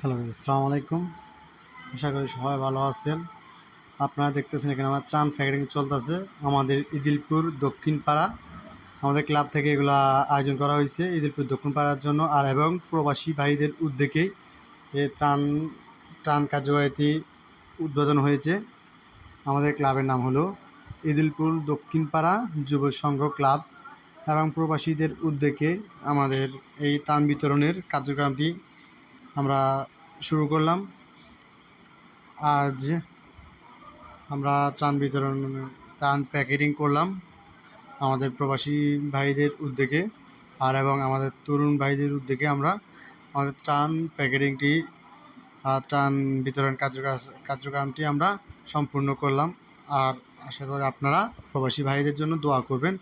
Hello, আসসালামু আলাইকুম। আশা করি সবাই ভালো আছেন। আপনারা দেখতেছেন এখানে আমার ত্রাণ প্যাকেটিং চলতেছে। আমাদের ইদিলপুর দক্ষিণ পাড়া আমাদের ক্লাব থেকে এগুলা আয়োজন করা হয়েছে ইদিলপুর দক্ষিণ পাড়ার জন্য আর এবং প্রবাসী ভাইদের উদ্যোগেই এই ত্রাণ ত্রাণ কার্যকরী উদ্বোধন হয়েছে। আমাদের ক্লাবের নাম হলো ইদিলপুর দক্ষিণ পাড়া যুব সংঘ ক্লাব এবং প্রবাসীদের উদ্যোগে আমাদের এই ত্রাণ বিতরণের কার্যক্রমটি আমরা শুরু করলাম। আজ আমরা ত্রাণ প্যাকেটিং করলাম আমাদের প্রবাসী ভাইদের উদ্যোগে আর এবং আমাদের তরুণ ভাইদের উদ্যোগে আমরা আমাদের ত্রাণ প্যাকেটিংটি ত্রাণ বিতরণ কার্যক্রমটি আমরা সম্পূর্ণ করলাম। আর আশা করি আপনারা প্রবাসী ভাইদের জন্য দোয়া করবেন,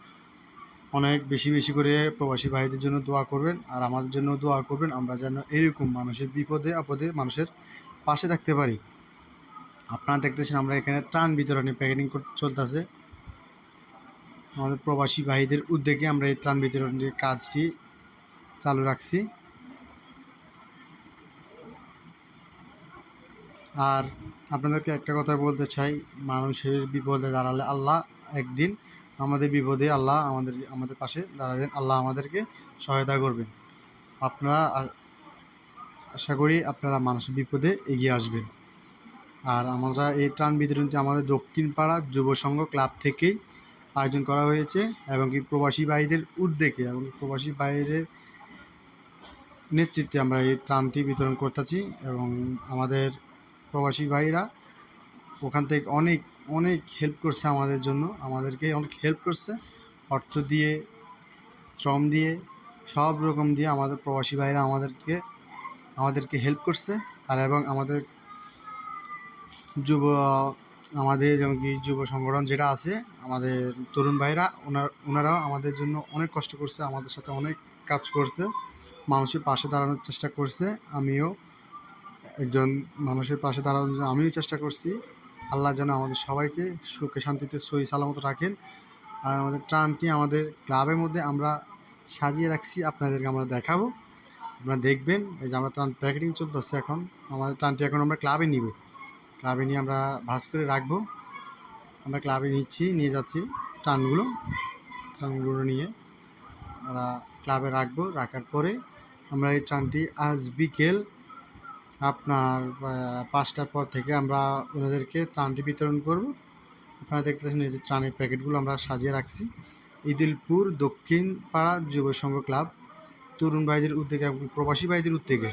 অনেক বেশি বেশি করে প্রবাসী ভাইদের জন্য দোয়া করবেন আর আমাদের জন্য দোয়া করবেন, আমরা যেন এরকম মানুষের বিপদে আপদে মানুষের পাশে থাকতে পারি। আপনারা দেখতেছেন আমরা এখানে ত্রাণ বিতরণী প্যাকেটিং চলতেছে। আমাদের প্রবাসী ভাইদের উদ্যোগে আমরা এই ত্রাণ বিতরণের কাজটি চালু রাখছি। আর আপনাদেরকে একটা কথা বলতে চাই, মানুষের বিপদে দাঁড়ালে আল্লাহ একদিন আমাদের বিপদে আল্লাহ আমাদের পাশে দাঁড়াবেন, আল্লাহ আমাদেরকে সহায়তা করবেন। আপনারা আশা করি আপনারা মানুষের বিপদে এগিয়ে আসবেন। আর আমরা এই ত্রাণ বিতরণটি আমাদের দক্ষিণ পাড়া যুব সংঘ ক্লাব থেকেই আয়োজন করা হয়েছে এবং কি প্রবাসী ভাইদের উদ্যোগে এবং প্রবাসী ভাইদের নেতৃত্বে আমরা এই ত্রাণটি বিতরণ করতেছি এবং আমাদের প্রবাসী ভাইরা ওখান থেকে অনেক অনেক হেল্প করছে আমাদের জন্য, আমাদেরকে অনেক হেল্প করছে অর্থ দিয়ে, শ্রম দিয়ে, সব রকম দিয়ে আমাদের প্রবাসী ভাইরা আমাদেরকে হেল্প করছে। আর এবং আমাদের যেমন কি যুব সংগঠন যেটা আছে, আমাদের তরুণ ভাইরা ওনারাও আমাদের জন্য অনেক কষ্ট করছে, আমাদের সাথে অনেক কাজ করছে, মানুষের পাশে দাঁড়ানোর চেষ্টা করছে। আমিও একজন মানুষের পাশে দাঁড়ানোর জন্য আমিও চেষ্টা করছি। আল্লাহ যেন আমাদের সবাইকে সুখে শান্তিতে সহি সালামত রাখেন। আর আমাদের ত্রাণটি আমাদের ক্লাবের মধ্যে আমরা সাজিয়ে রাখছি, আপনাদেরকে আমরা দেখাবো, আপনারা দেখবেন। এই যে আমরা ত্রাণ প্যাকেটিং চলতেছে, এখন আমাদের ত্রাণটি এখন আমরা ক্লাবে নিব, ক্লাবে নিয়ে আমরা ভাঁজ করে রাখবো। আমরা ক্লাবে নিয়ে যাচ্ছি ত্রাণগুলো নিয়ে আমরা ক্লাবে রাখবো। রাখার পরে আমরা এই ত্রাণটি আজ বিকেল আপনার 5টার পর থেকে আমরা ওনাদেরকে ত্রাণটি বিতরণ করব। আপনারা দেখতেছেন এই যে ত্রাণের প্যাকেটগুলো আমরা সাজিয়ে রাখছি। ইদিলপুর দক্ষিণ পাড়া যুব সংঘ ক্লাব তরুণ ভাইদের উদ্যোগে এবং প্রবাসী ভাইদের উদ্যোগে